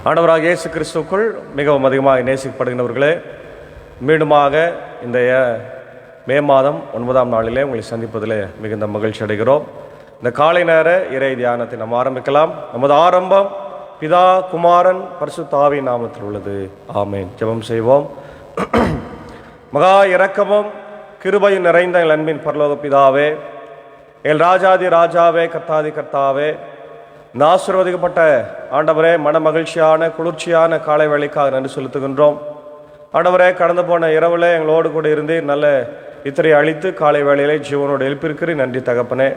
ஆண்டவராக இயேசு கிறிஸ்துக்குள் மிகவும் அதிகமாக நேசிக்கப்படுகின்றவர்களே, மீண்டுமாக இந்த மே மாதம் 9ஆம் நாளிலே உங்களை சந்திப்பதில் மிகுந்த மகிழ்ச்சி அடைகிறோம். இந்த காலை நேர இறை தியானத்தை நாம் ஆரம்பிக்கலாம். நமது ஆரம்பம் பிதா, குமாரன், பரிசுத்த ஆவியின் நாமத்தில் உள்ளது. ஆமேன். ஜெபம் செய்வோம். மகா இரக்கமும் கிருபையும் நிறைந்த எங்கள் அன்பின் பரலோக பிதாவே, எங்கள் ராஜாதி ராஜாவே, கர்த்தாதி கர்த்தாவே, இந்த ஆசீர்வதிக்கப்பட்ட ஆண்டவரே, மன மகிழ்ச்சியான குளிர்ச்சியான காலை வேளைக்காக நன்றி செலுத்துகின்றோம். ஆண்டவரே, கடந்து போன இரவில் எங்களோடு கூட இருந்து நல்ல இத்தனை அளித்து காலை வேளையிலே ஜீவனோடு எழுப்பியிருக்கிறேன். நன்றி தகப்பனே.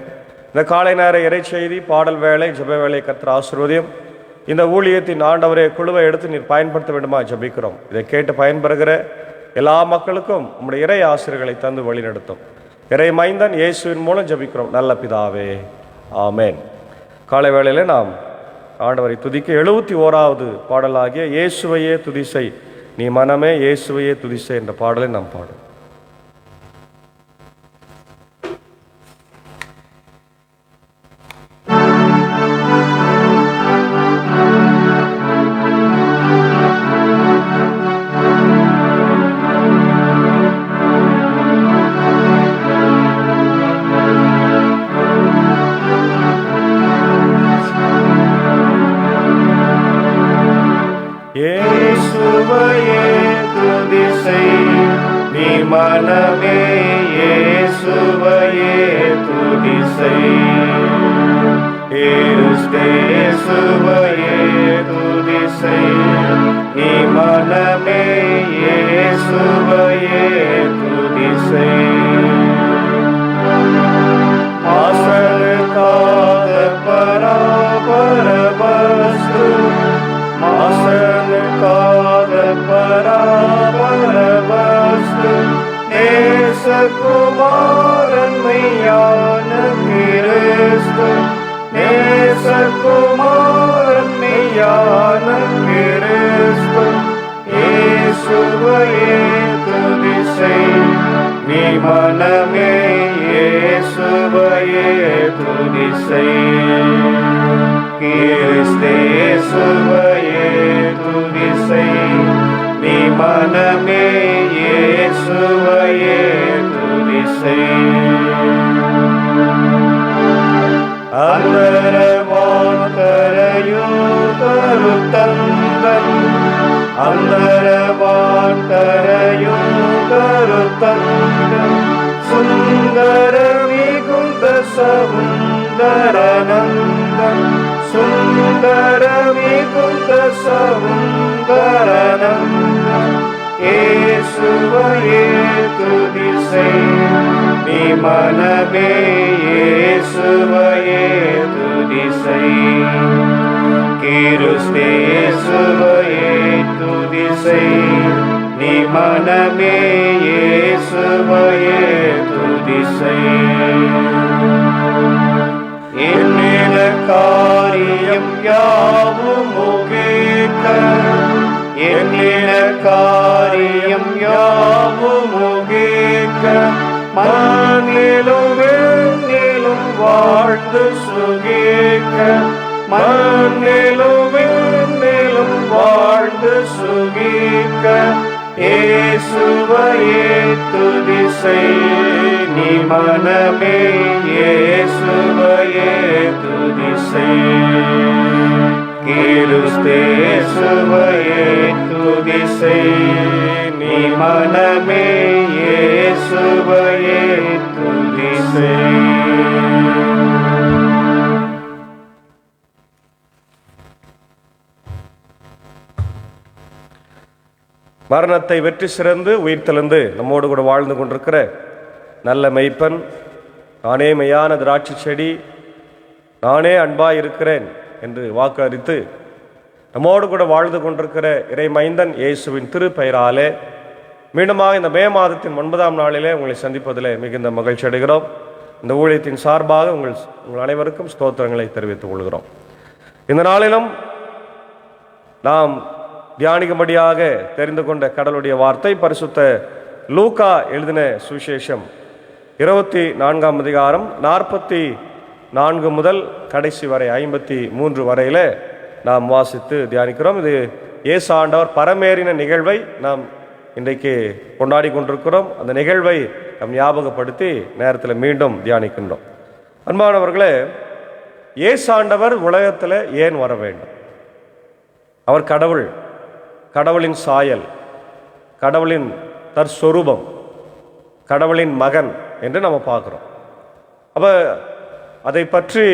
இந்த காலை நேர இறை செய்தி, பாடல் வேலை, ஜெப வேலை கர்த்தர் ஆசீர்வதியும். இந்த ஊழியத்தின் ஆண்டவரே குழுவை எடுத்து நீர் பயன்படுத்த வேண்டுமா ஜெபிக்கிறோம். இதை கேட்டு பயன்பெறுகிற எல்லா மக்களுக்கும் உம்முடைய இறை ஆசிரியர்களை தந்து வழிநடத்தும். இறை மைந்தன் இயேசுவின் மூலம் ஜெபிக்கிறோம் நல்ல பிதாவே. ஆமேன். காலை வேளையில் நாம் ஆண்டவரை துதிக்க 71வது பாடலாகிய இயேசுவையே துதிசை நீ மனமே இயேசுவையே துதிசை என்ற பாடலை நாம் பாடும். மனமே இயேசுவையே துதிசை, இயேசுவையே துதிசை, நீ மனமே இயேசுவையே துதிசை. ஆசனுக்காக பராபர வஸ்து, ஆசனுக்காக பராபர வஸ்து, நேசகுமாரன் மெய்யான கிறிஸ்து, நேசகுமாரன் மெய்யான கிறிஸ்து, இயேசுவையே துதிசை, நீ மனமே இயேசுவையே துதிசை, கிறிஸ்தேசுவையே துதிசை, நீ மனமே இயேசுவையே துதிசை. அந்தரவான் கரையும் கருத்தந்தன், அந்தரவான் கரையும் கருத்தந்தன், சுந்தர மிகுந்த சவுந்தரநந்தன், சுந்தர மிகுந்த சவுந்தரநந்தன், இயேசுவையே துதிசை, நீ மனமே இயேசுவையே துதிசை, கிறிஸ்தேசுவையே துதிசை, நீ மனமே இயேசுவையே துதிசை. என்னில காரியம் யாவும் முகேக்க, என்னில காரியம் யாவும் முகேக்க, மண்ணிலும் விண்ணிலும் வாழ்ந்து சுகேக்க, மண்ணிலும் விண்ணிலும் வாழ்ந்து சுகேக்க, இயேசுவையே துதிசை, நீ மனமே இயேசுவையே துதிசை, கிறிஸ்தேசுவையே துதிசை, நீ மனமே இயேசுவையே துதிசை. மரணத்தை வெற்றி சிறந்து உயிர்த்தெழுந்து நம்மோடு கூட வாழ்ந்து கொண்டிருக்கிற நல்ல மெய்ப்பன், நானே மெய்யான திராட்சை செடி, நானே அன்பாய் இருக்கிறேன் என்று வாக்கு அளித்து நம்மோடு கூட வாழ்ந்து கொண்டிருக்கிற இறை மைந்தன் இயேசுவின் திருப்பெயராலே மீண்டுமாக இந்த மே மாதத்தின் 9ஆம் நாளிலே உங்களை சந்திப்பதில் மிகுந்த மகிழ்ச்சி அடைகிறோம். இந்த ஊழியத்தின் சார்பாக உங்கள் அனைவருக்கும் ஸ்தோத்திரங்களை தெரிவித்துக் கொள்கிறோம். இந்த நாளிலும் நாம் தியானிக்கும்படியாக தெரிந்து கொண்ட கடவுளுடைய வார்த்தை பரிசுத்த லூக்கா எழுதின சுவிசேஷம் 24ஆம் அதிகாரம் 44 முதல் கடைசி வரை 53 வரையில் நாம் வாசித்து தியானிக்கிறோம். இது இயேசு ஆண்டவர் பரமேறின நிகழ்வை நாம் இன்றைக்கு கொண்டாடி கொண்டிருக்கிறோம். அந்த நிகழ்வை நாம் ஞாபகப்படுத்தி நேரத்தில் மீண்டும் தியானிக்கின்றோம். அன்பானவர்களே, இயேசு ஆண்டவர் உலகத்தில் ஏன் வர வேண்டும்? அவர் கடவுள், கடவுளின் சாயல், கடவுளின் தற்சொரூபம், கடவுளின் மகன் என்று நம்ம பார்க்குறோம். அப்போ அதை பற்றி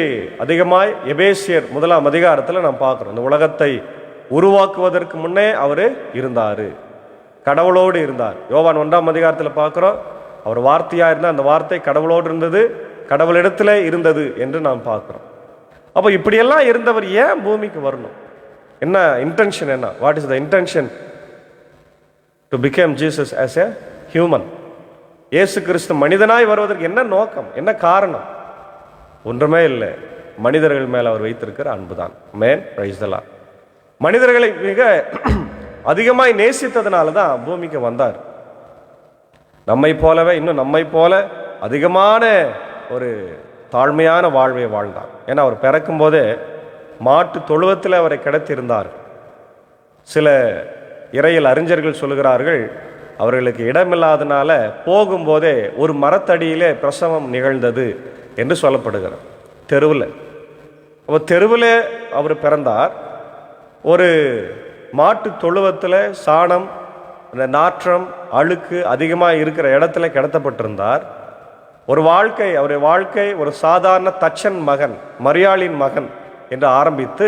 அதிகமாய் எபேசியர் 1ஆம் அதிகாரத்தில் நாம் பார்க்குறோம். இந்த உலகத்தை உருவாக்குவதற்கு முன்னே அவர் இருந்தார், கடவுளோடு இருந்தார். யோவான் 1ஆம் அதிகாரத்தில் பார்க்குறோம், அவர் வார்த்தையாக இருந்தால் அந்த வார்த்தை கடவுளோடு இருந்தது, கடவுளிடத்தில் இருந்தது என்று நாம் பார்க்குறோம். அப்போ இப்படியெல்லாம் இருந்தவர் ஏன் பூமிக்கு வரணும்? என்ன இன்டென்ஷன்? என்ன what is the intention to become Jesus as a human? இயேசு கிறிஸ்து மனிதனாய் வருவதற்கு என்ன நோக்கம், என்ன காரணம்? ஒன்றுமே இல்லை, மனிதர்கள் மேல் அவர் வைத்திருக்கிற அன்புதான். Man praise the Lord. மனிதர்களை மிக அதிகமாய் நேசித்ததுனால தான் பூமிக்கு வந்தார். நம்மை போலவே, இன்னும் நம்மை போல அதிகமான ஒரு தாழ்மையான வாழ்வை வாழ்ந்தார். ஏன்னா அவர் பிறக்கும் போதே மாட்டு தொழுவத்தில் அவரை கிடத்திருந்தார். சில இறையியல் அறிஞர்கள் சொல்லுகிறார்கள், அவர்களுக்கு இடமில்லாதனால போகும்போதே ஒரு மரத்தடியிலே பிரசவம் நிகழ்ந்தது என்று சொல்லப்படுகிறார். தெருவில், அப்போ தெருவில் அவர் பிறந்தார். ஒரு மாட்டு தொழுவத்தில் சாணம், அந்த நாற்றம், அழுக்கு அதிகமாக இருக்கிற இடத்துல கிடத்தப்பட்டிருந்தார். ஒரு வாழ்க்கை, அவருடைய வாழ்க்கை ஒரு சாதாரண தச்சன் மகன், மரியாளின் மகன் என்று ஆரம்பித்து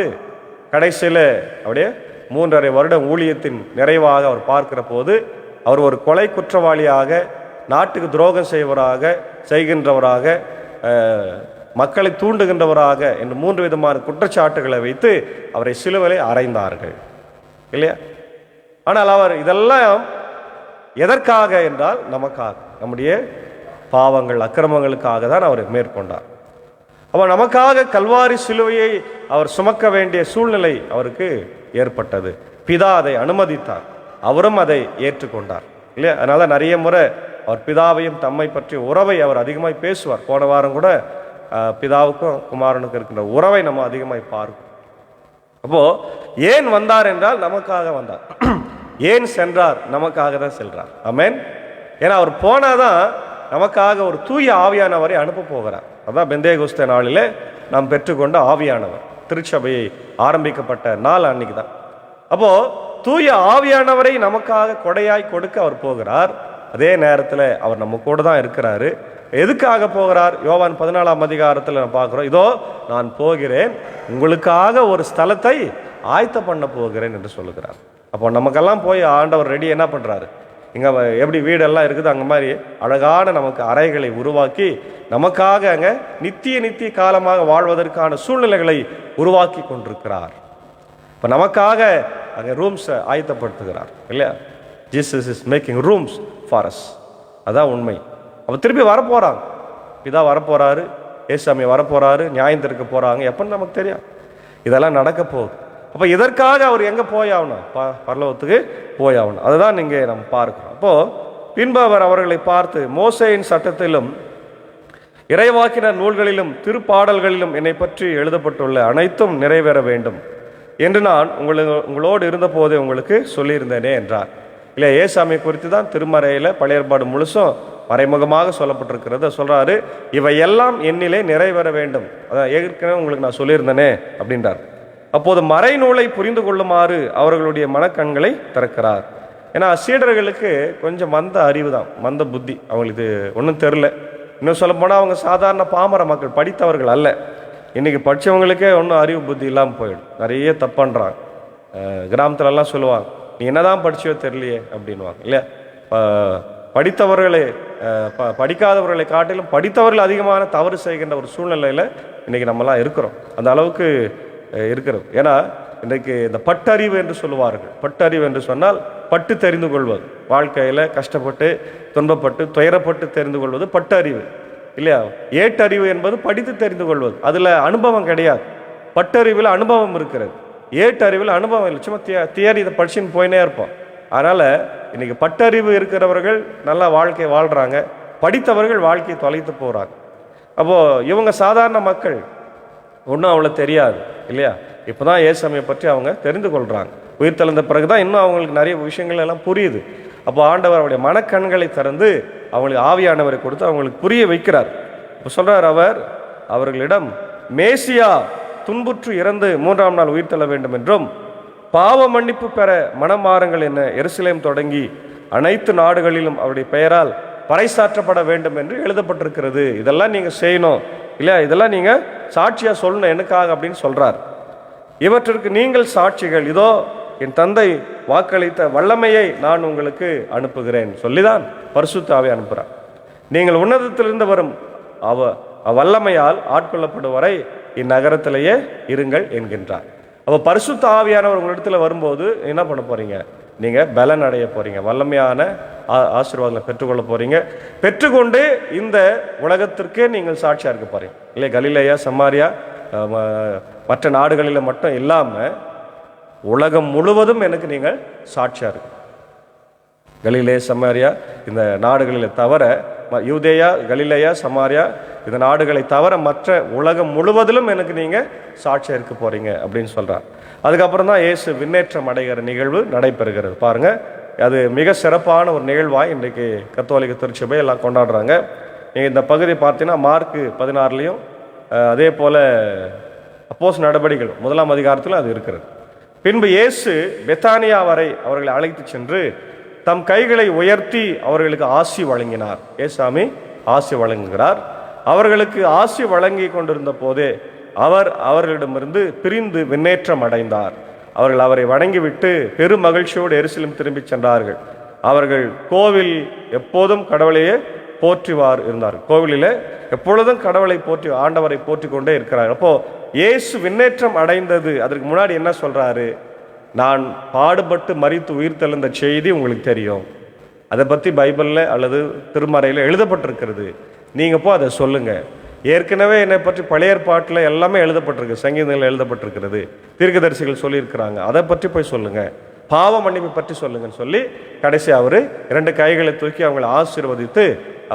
கடைசியில் அப்படியே 3½ வருடம் ஊழியத்தின் நிறைவாக அவர் பார்க்கிற போது அவர் ஒரு கொலை குற்றவாளியாக, நாட்டுக்கு துரோகம் செய்கின்றவராக, மக்களை தூண்டுகின்றவராக என்று 3 விதமான குற்றச்சாட்டுகளை வைத்து அவரை சிலுவையிலே அறைந்தார்கள், இல்லையா? ஆனால் அவர் இதெல்லாம் எதற்காக என்றால் நமக்காக, நம்முடைய பாவங்கள் அக்கிரமங்களுக்காக தான் அவர் மேற்கொண்டார். அவர் நமக்காக கல்வாரி சிலுவையை அவர் சுமக்க வேண்டிய சூழ்நிலை அவருக்கு ஏற்பட்டது. பிதா அதை அனுமதித்தார், அவரும் அதை ஏற்றுக்கொண்டார், இல்லையா? அதனால நிறைய முறை அவர் பிதாவையும் தம்மை பற்றிய உறவை அவர் அதிகமாய் பேசுவார். போன வாரம் கூட பிதாவுக்கும் குமாரனுக்கும் இருக்கின்ற உறவை நம்ம அதிகமாய் பார்க்கும். அப்போ ஏன் வந்தார் என்றால் நமக்காக வந்தார். ஏன் சென்றார்? நமக்காக தான் செல்றார். ஆமென். ஏன்னா அவர் போனாதான் நமக்காக ஒரு தூய ஆவியானவரை அனுப்ப போகிறார். அதான் பெந்தேகோஸ்தே நாளிலே நாம் பெற்றுக்கொண்ட ஆவியானவர். திருச்சபையை ஆரம்பிக்கப்பட்ட நாள் அன்னைக்கு தான். அப்போ தூய ஆவியானவரை நமக்காக கொடையாய் கொடுக்க அவர் போகிறார். அதே நேரத்தில் அவர் நம்ம கூட தான் இருக்கிறாரு. எதுக்காக போகிறார்? யோவான் 14ஆம் அதிகாரத்தில் நான் பார்க்குறோம், இதோ நான் போகிறேன், உங்களுக்காக ஒரு ஸ்தலத்தை ஆயத்த பண்ண போகிறேன் என்று சொல்லுகிறார். அப்போ நமக்கெல்லாம் போய் ஆண்டவர் ரெடி என்ன பண்ணுறாரு? இங்கே எப்படி வீடெல்லாம் இருக்குது, அங்கே மாதிரி அழகான நமக்கு அறைகளை உருவாக்கி நமக்காக அங்கே நித்திய காலமாக வாழ்வதற்கான சூழ்நிலைகளை உருவாக்கி கொண்டிருக்கிறார். இப்போ நமக்காக அங்கே ரூம்ஸை ஆயத்தப்படுத்துகிறார், இல்லையா? Jesus is making rooms for us. அதான் உண்மை. அப்போ திருப்பி வரப்போகிறாங்க, பிதா வரப்போகிறாரு, ஏசாமி வரப்போகிறாரு, நியாயம் தீர்க்க போகிறாங்க. எப்போன்னு நமக்கு தெரியும், இதெல்லாம் நடக்க போகுது. அப்போ இதற்காக அவர் எங்கே போயாகணும்? பரலோகத்துக்கு போயாகணும். அதுதான் இங்கே நம்ம பார்க்கிறோம். அப்போது பின்பு அவர் அவர்களை பார்த்து, மோசேயின் சட்டத்திலும் இறைவாக்கினர் நூல்களிலும் திருப்பாடல்களிலும் என்னை பற்றி எழுதப்பட்டுள்ள அனைத்தும் நிறைவேற வேண்டும் என்று நான் உங்களோடு இருந்த போதே உங்களுக்கு சொல்லியிருந்தேனே என்றார். இல்லை, ஏசாமி குறித்து தான் திருமறையில் பழைய ஏற்பாடு முழுசும் மறைமுகமாக சொல்லப்பட்டிருக்கிறது. சொல்கிறாரு, இவையெல்லாம் என்னிலே நிறைவேற வேண்டும். அதான் ஏற்கனவே உங்களுக்கு நான் சொல்லியிருந்தேனே அப்படின்றார். அப்போது மறைநூலை புரிந்து கொள்ளுமாறு அவர்களுடைய மனக்கண்களை திறக்கிறார். ஏன்னா சீடர்களுக்கு கொஞ்சம் மந்த அறிவு தான், மந்த புத்தி, அவங்களுக்கு ஒன்றும் தெரில. இன்னும் சொல்லப்போனால் அவங்க சாதாரண பாமர மக்கள், படித்தவர்கள் அல்ல. இன்றைக்கி படித்தவங்களுக்கே ஒன்றும் அறிவு புத்தி இல்லாமல் போயிடும், நிறைய தப்புன்றாங்க. கிராமத்துலலாம் சொல்லுவாங்க, நீ என்ன தான் படிச்சியோ தெரியலையே அப்படின்வாங்க, இல்லையா? படித்தவர்களை படிக்காதவர்களை காட்டிலும் படித்தவர்கள் அதிகமான தவறு செய்கின்ற ஒரு சூழ்நிலையில் இன்றைக்கி நம்மலாம் இருக்கிறோம். அந்த அளவுக்கு இருக்கிறது. ஏன்னா இன்றைக்கு இந்த பட்டறிவு என்று சொல்லுவார்கள். பட்டறிவு என்று சொன்னால் பட்டு தெரிந்து கொள்வது, வாழ்க்கையில் கஷ்டப்பட்டு துன்பப்பட்டு துயரப்பட்டு தெரிந்து கொள்வது பட்டறிவு, இல்லையா? ஏட்டறிவு என்பது படித்து தெரிந்து கொள்வது, அதில் அனுபவம் கிடையாது. பட்டறிவில் அனுபவம் இருக்கிறது, ஏட்டறிவில் அனுபவம் இல்லை. சும்மா தியரி இதை படிச்சுன்னு போயினே இருப்போம். அதனால் இன்றைக்கி பட்டறிவு இருக்கிறவர்கள் நல்லா வாழ்க்கை வாழ்கிறாங்க, படித்தவர்கள் வாழ்க்கையை தொலைத்து போகிறாங்க. அப்போது இவங்க சாதாரண மக்கள், ஒன்றும் அவ்வளோ தெரியாது, இல்லையா? இப்போ தான் இயேசுவை பற்றி அவங்க தெரிந்து கொள்கிறாங்க. உயிர் தெழுந்த பிறகு தான் இன்னும் அவங்களுக்கு நிறைய விஷயங்கள் எல்லாம் புரியுது. அப்போ ஆண்டவர் அவருடைய மனக்கண்களை திறந்து அவங்களுக்கு ஆவியானவரை கொடுத்து அவங்களுக்கு புரிய வைக்கிறார். இப்போ சொல்கிறார் அவர்களிடம், மேசியா துன்புற்று இறந்து 3ஆம் நாள் உயிர் தெள்ள வேண்டும் என்றும் பாவ மன்னிப்பு பெற மனம் மாறுங்கள் என எருசலேம் தொடங்கி அனைத்து நாடுகளிலும் அவருடைய பெயரால் பறைசாற்றப்பட வேண்டும் என்று எழுதப்பட்டிருக்கிறது. இதெல்லாம் நீங்கள் செய்யணும் இல்லையா, இதெல்லாம் நீங்கள் சாட்சியாக சொல்லணும் எனக்காக அப்படின்னு சொல்கிறார். இவற்றிற்கு நீங்கள் சாட்சிகள், இதோ என் தந்தை வாக்களித்த வல்லமையை நான் உங்களுக்கு அனுப்புகிறேன் சொல்லிதான் பரிசுத்த ஆவியை அனுப்புகிறார். நீங்கள் உன்னதத்திலிருந்து வரும் வல்லமையால் ஆட்கொள்ளப்படும் வரை இந்நகரத்திலேயே இருங்கள் என்கின்றார். அப்போ பரிசுத்த ஆவியானவர் உங்களிடத்தில் வரும்போது என்ன பண்ண போறீங்க? நீங்கள் பலன் அடைய போறீங்க, வல்லமையான ஆசீர்வாதங்களை பெற்றுக்கொள்ள போறீங்க. பெற்றுக்கொண்டு இந்த உலகத்திற்கே நீங்கள் சாட்சியாக இருக்க போறீங்க இல்லை. கலிலேயா, சமாரியா, மற்ற நாடுகளில் மட்டும் இல்லாமல் உலகம் முழுவதும் எனக்கு நீங்கள் சாட்சியாக இருக்கு. கலிலே, சமாரியா இந்த நாடுகளில் தவிர, யூதேயா, கலிலேயா, சமாரியா இந்த நாடுகளை தவிர மற்ற உலகம் முழுவதிலும் எனக்கு நீங்கள் சாட்சியாக இருக்க போறீங்க அப்படின்னு சொல்கிறார். அதுக்கப்புறம் தான் இயேசு விண்ணேற்றம் அடைகிற நிகழ்வு நடைபெறுகிறது. பாருங்கள், அது மிக சிறப்பான ஒரு நிகழ்வாய் இன்றைக்கு கத்தோலிக்க திருச்சபை எல்லாம் கொண்டாடுறாங்க. நீங்கள் இந்த பகுதி பார்த்தீங்கன்னா மார்க்கு 16லையும் அதே போல் அப்போஸ்தலர் நடபடிகள் 1ஆம் அதிகாரத்திலும் அது இருக்கிறது. பின்பு இயேசு பெத்தானியா வரை அவர்களை அழைத்து சென்று தம் கைகளை உயர்த்தி அவர்களுக்கு ஆசி வழங்கினார். ஏசாமி ஆசி வழங்குகிறார். அவர்களுக்கு ஆசி வழங்கி கொண்டிருந்த போதே அவர்களிடமிருந்து பிரிந்து விண்ணேற்றம் அடைந்தார். அவர்கள் அவரை வணங்கிவிட்டு பெரும் மகிழ்ச்சியோடு எருசலேம் திரும்பி சென்றார்கள். அவர்கள் கோவில் எப்போதும் கடவுளையே போற்றிவார் இருந்தார்கள். கோவிலில் எப்பொழுதும் கடவுளை போற்றி ஆண்டவரை போற்றி கொண்டே இருக்கிறார். அப்போ இயேசு விண்ணேற்றம் அடைந்தது. அதற்கு முன்னாடி என்ன சொல்றாரு? நான் பாடுபட்டு மரித்து உயிர் தெழுந்த செய்தி உங்களுக்கு தெரியும், அதை பற்றி பைபிளில் அல்லது திருமறையில் எழுதப்பட்டிருக்கிறது, நீங்கள் போ அதை சொல்லுங்க. ஏற்கனவே என்னை பற்றி பழைய ஏற்பாட்டில் எல்லாமே எழுதப்பட்டிருக்கு, சங்கீதங்கள் எழுதப்பட்டிருக்கிறது, தீர்க்கதரிசிகள் சொல்லியிருக்கிறாங்க, அதை பற்றி போய் சொல்லுங்க, பாவ மன்னிப்பை பற்றி சொல்லுங்கன்னு சொல்லி கடைசி அவர் 2 கைகளை தூக்கி அவங்களை ஆசீர்வதித்து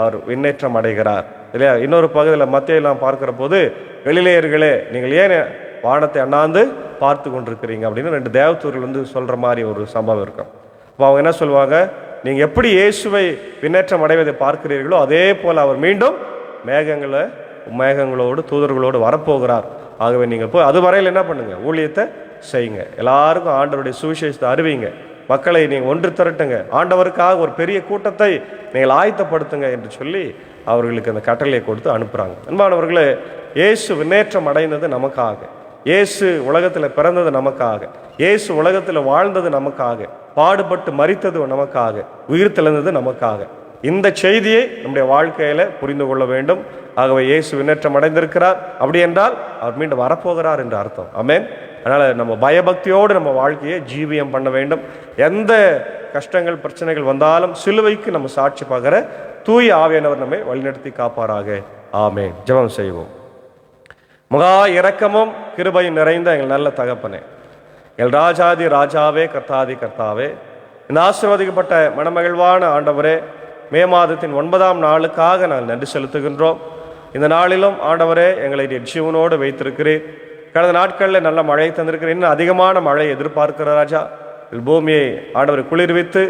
அவர் விண்ணேற்றம் அடைகிறார் இல்லையா. இன்னொரு பகுதியில் மத்தேயுலாம் பார்க்கிற போது, கலிலேயர்களே நீங்கள் ஏன் வானத்தை அண்ணாந்து பார்த்து கொண்டிருக்கிறீங்க அப்படின்னு 2 தேவதூதர்கள் வந்து சொல்கிற மாதிரி ஒரு சம்பவம் இருக்கும். அப்போ அவங்க என்ன சொல்லுவாங்க? நீங்கள் எப்படி இயேசுவை விண்ணேற்றம் அடைவதை பார்க்கிறீர்களோ அதே போல் அவர் மீண்டும் மேகங்களோடு தூதர்களோடு வரப்போகிறார். ஆகவே நீங்கள் போய் அது வரையில் என்ன பண்ணுங்க? ஊழியத்தை செய்யுங்க, எல்லாருக்கும் ஆண்டவருடைய சுவிசேஷத்தை அறிவிங்க, மக்களை நீங்கள் ஒன்று திரட்டுங்க, ஆண்டவருக்காக ஒரு பெரிய கூட்டத்தை நீங்கள் ஆயத்தப்படுத்துங்க என்று சொல்லி அவர்களுக்கு அந்த கட்டளையை கொடுத்து அனுப்புகிறாங்க. அன்பானவர்களே, இயேசு விண்ணேற்றம் அடைந்தது நமக்காக, இயேசு உலகத்தில் பிறந்தது நமக்காக, இயேசு உலகத்தில் வாழ்ந்தது நமக்காக, பாடுபட்டு மரித்தது நமக்காக, உயிர் தெழுந்தது நமக்காக. இந்த செய்தியை நம்முடைய வாழ்க்கையில் புரிந்து கொள்ள வேண்டும். ஆகவே இயேசு விண்ணேற்றம் அடைந்திருக்கிறார், அப்படி என்றால் அவர் மீண்டும் வரப்போகிறார் என்று அர்த்தம். ஆமென். அதனால் நம்ம பயபக்தியோடு நம்ம வாழ்க்கையை ஜீவியம் பண்ண வேண்டும். எந்த கஷ்டங்கள் பிரச்சனைகள் வந்தாலும் சிலுவைக்கு நம்ம சாட்சி பகர தூய ஆவியானவர் நம்மை வழிநடத்தி காப்பாராக. ஆமென். ஜெபம் செய்வோம். மகா இரக்கமும் கிருபையும் நிறைந்த எங்கள் நல்ல தகப்பனே, எங்கள் ராஜாதி ராஜாவே, கர்த்தாதி கர்த்தாவே, இந்த ஆசீர்வதிக்கப்பட்ட மனமகிழ்வான ஆண்டவரே, மே மாதத்தின் 9ஆம் நாளுக்காக நாங்கள் நன்றி செலுத்துகின்றோம். இந்த நாளிலும் ஆண்டவரே எங்களை ஜீவனோடு வைத்திருக்கிறேன். கடந்த நாட்களில் நல்ல மழை தந்திருக்கிறேன், இன்னும் அதிகமான மழை எதிர்பார்க்கிற ராஜா. பூமியை ஆண்டவரை குளிர்வித்து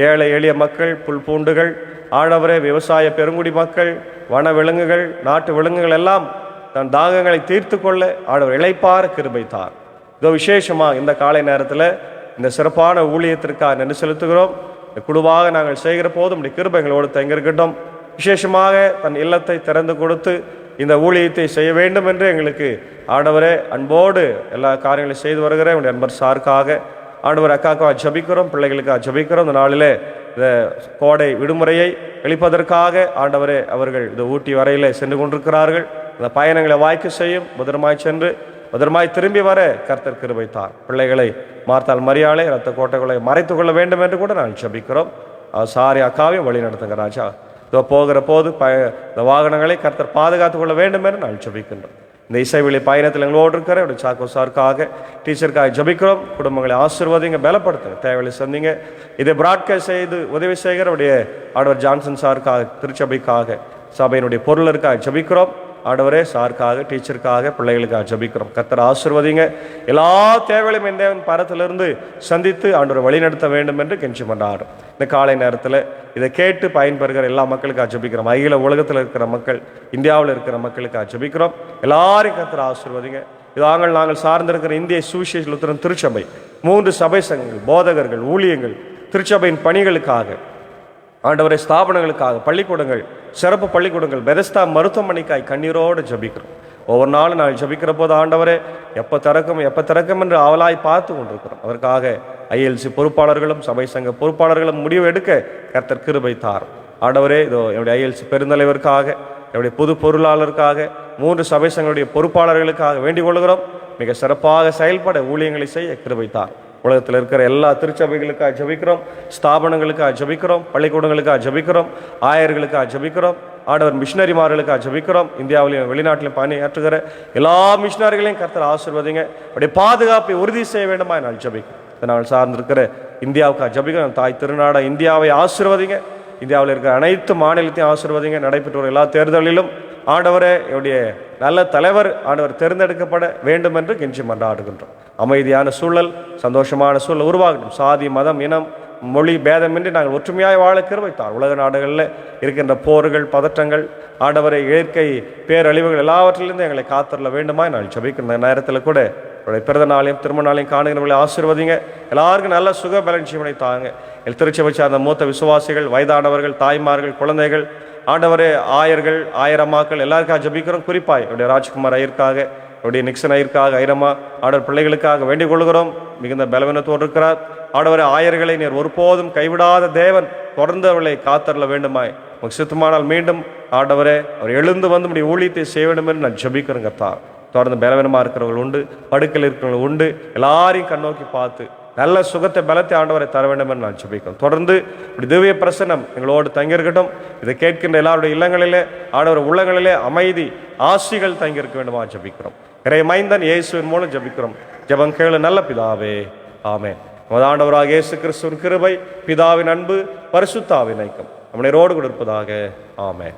ஏழை எளிய மக்கள், புல் பூண்டுகள், ஆண்டவரே விவசாய பெருங்குடி மக்கள், வன விலங்குகள், நாட்டு விலங்குகள் எல்லாம் தன் தாகங்களை தீர்த்து கொள்ள ஆண்டவர் இளைப்பார கிருபைத்தார். இதோ விசேஷமாக இந்த காலை நேரத்தில் இந்த சிறப்பான ஊழியத்திற்காக நன்றி செலுத்துகிறோம். குழுவாக நாங்கள் செய்கிற போதும் இந்த கிருபைகளோடு தங்கியிருக்கட்டும். விசேஷமாக தன் இல்லத்தை திறந்து கொடுத்து இந்த ஊழியத்தை செய்ய வேண்டும் என்று எங்களுக்கு ஆண்டவரே அன்போடு எல்லா காரியங்களையும் செய்து வருகிற உங்களுடைய அன்பர் சாருக்காக ஆண்டவர் அக்காக்காக ஜபிக்கிறோம், பிள்ளைகளுக்காக ஜபிக்கிறோம். இந்த நாளிலே இந்த கோடை விடுமுறையை கழிப்பதற்காக ஆண்டவரே அவர்கள் இந்த ஊட்டி வரையில் சென்று கொண்டிருக்கிறார்கள். இந்த பயணங்களை வாய்க்க செய்யும், பத்திரமாய் சென்று பத்திரமாய் திரும்பி வர கர்த்தர் கிருபைத்தார். பிள்ளைகளை மார்த்தால் மரியாதை இரத்த கோட்டைகளை மறைத்து கொள்ள வேண்டும் என்று கூட நான் ஜபிக்கிறோம். சாரி அக்காவையும் வழி நடத்துங்க ராஜா. இதோ போகிற போது இந்த வாகனங்களை கர்த்தர் பாதுகாத்து கொள்ள வேண்டும் என்று நான் ஜபிக்கின்றோம். இந்த இசைவெளி பயணத்தில் எங்களோடு இருக்கிற அப்படி சாக்கோ சாருக்காக, டீச்சருக்காக ஜபிக்கிறோம். குடும்பங்களை ஆசீர்வதிங்க, பலப்படுத்துங்க, தேவையை சந்திங்க. இதை பிராட்காஸ்ட் செய்து உதவி செய்கிற உடைய ஆடவர் ஜான்சன் சாருக்காக, திருச்சபைக்காக, சபையினுடைய பொருளருக்காக ஜபிக்கிறோம். ஆண்டவரே சாருக்காக, டீச்சருக்காக, பிள்ளைகளுக்காக ஜெபிக்கிறோம். கர்த்தர் ஆசீர்வதிங்க. எல்லா தேவைகளையும் என் தேவன் பரத்திலிருந்து சந்தித்து ஆண்டவரை வழிநடத்த வேண்டும் என்று கெஞ்சி மன்றாடுறோம். இந்த காலை நேரத்தில் இதை கேட்டு பயன்பெறுகிற எல்லா மக்களுக்காக ஜெபிக்கிறோம். அகில உலகத்தில் இருக்கிற மக்கள், இந்தியாவில் இருக்கிற மக்களுக்காக ஜெபிக்கிறோம். எல்லாரையும் கர்த்தர் ஆசீர்வதிங்க. நாங்கள் சார்ந்திருக்கிற இந்திய சுவிசேஷ லுத்தரன் திருச்சபை, 3 சபை சங்கங்கள், போதகர்கள், ஊழியங்கள், திருச்சபையின் பணிகளுக்காக, ஆண்டவரை ஸ்தாபனங்களுக்காக, பள்ளிக்கூடங்கள், சிறப்பு பள்ளிக்கூடங்கள், பெதஸ்தா மருத்துவமனைக்காய் கண்ணீரோடு ஜபிக்கிறோம். ஒவ்வொரு நாளும் நாங்கள் ஜபிக்கிற போது ஆண்டவரே எப்போ திறக்கும் என்று அவலாய் பார்த்து கொண்டிருக்கிறோம். அதற்காக ILC பொறுப்பாளர்களும் சபை சங்க பொறுப்பாளர்களும் முடிவு எடுக்க கர்த்தர் கிருபை தாரும். ஆண்டவரே இதோ என்னுடைய ILC பெருந்தலைவருக்காக, என்னுடைய பொது பொருளாளருக்காக, 3 சபை சங்களுடைய பொறுப்பாளர்களுக்காக வேண்டிக் கொள்கிறோம். மிக சிறப்பாக செயல்பட ஊழியங்களை செய்ய கிருபை தாரும். உலகத்தில் இருக்கிற எல்லா திருச்சபைகளுக்காக ஜெபிக்கிறோம், ஸ்தாபனங்களுக்காக ஜெபிக்கிறோம், பள்ளிக்கூடங்களுக்காக ஜெபிக்கிறோம், ஆயர்களுக்காக ஜெபிக்கிறோம், ஆண்டவர் மிஷினரிமார்களுக்காக ஜெபிக்கிறோம். இந்தியாவிலையும் வெளிநாட்டிலும் பணியாற்றுகிற எல்லா மிஷினரிகளையும் கர்த்தர் ஆசீர்வதிங்க. அப்படியே பாதுகாப்பை உறுதி செய்ய வேண்டுமா நான் ஜெபிக்கிறேன். இதனால் சார்ந்திருக்கிற இந்தியாவுக்காக ஜெபிக்கிறோம். தாய் திருநாட இந்தியாவை ஆசீர்வதிங்க. இந்தியாவில் இருக்கிற அனைத்து மாநிலத்தையும் ஆசீர்வதிங்க. நடைபெற்ற எல்லா தேர்தலிலும் ஆண்டவரே என்னுடைய நல்ல தலைவர் ஆண்டவர் தேர்ந்தெடுக்கப்பட வேண்டும் என்று கெஞ்சி மன்றாடுகின்றோம். அமைதியான சூழல், சந்தோஷமான சூழல் உருவாகட்டும். சாதி, மதம், இனம், மொழி பேதமின்றி நாங்கள் ஒற்றுமையாய் வாழ கிருபைத்தார். உலக நாடுகளில் இருக்கின்ற போர்கள், பதற்றங்கள், ஆண்டவரை இயற்கை பேரழிவுகள் எல்லாவற்றிலிருந்து எங்களை காத்தரல வேண்டுமாய் நான் ஜெபிக்கிற நேரத்தில் கூட அவருடைய பிறந்த நாளையும் திருமண நாளையும் காணுகிறவர்களை ஆசீர்வதிங்க. எல்லாருக்கும் நல்ல சுக பலன் ஜீவனை தாங்க. திருச்சபை சார்ந்த மூத்த விசுவாசிகள், வயதானவர்கள், தாய்மார்கள், குழந்தைகள், ஆண்டவரே ஆயர்கள், ஆயிரமாக்கள் எல்லாருக்காக ஜெபிக்கிறோம். குறிப்பாய் அவருடைய ராஜ்குமார் ஐயருக்காக, அவருடைய நிக்சன் ஐயருக்காக, ஐரமா ஆண்டவர் பிள்ளைகளுக்காக வேண்டிக் கொள்கிறோம். மிகுந்த பலவீனத்தோடு இருக்கிறார். ஆண்டவரே ஆயர்களை நீர் ஒருபோதும் கைவிடாத தேவன், தொடர்ந்து அவர்களை காத்தரல வேண்டுமாய் உங்களுக்கு சித்தமானால் மீண்டும் ஆண்டவரே அவர் எழுந்து வந்து நம்முடைய ஊழியத்தை செய்ய வேண்டும் என்று நான் ஜெபிக்கிறேங்க. தொடர்ந்து பலவீனமாக இருக்கிறவர்கள் உண்டு, படுக்கையில் இருக்கிறவர்கள் உண்டு, எல்லாரையும் கண்ணோக்கி பார்த்து நல்ல சுகத்தை பலத்தை ஆண்டவரை தர வேண்டும் என்று நான் ஜெபிக்கிறேன். தொடர்ந்து இப்படி திவ்ய பிரசன்னம் எங்களோடு தங்கியிருக்கட்டும். இதை கேட்கின்ற எல்லாருடைய இல்லங்களிலே, ஆண்டவர் உள்ளங்களிலே அமைதி, ஆசிகள் தங்கியிருக்க வேண்டுமா ஜெபிக்கிறோம். இறை மைந்தன் இயேசுவின் மூலம் ஜெபிக்கிறோம். ஜெபம் கேளு நல்ல பிதாவே, ஆமென். நமது ஆண்டவராக இயேசு கிறிஸ்துவின் கிருபை, பிதாவின் அன்பு, பரிசுத்த ஆவியின் ஐக்கியம் நம்முடைய ரோடு கொடுப்பதாக. ஆமென்.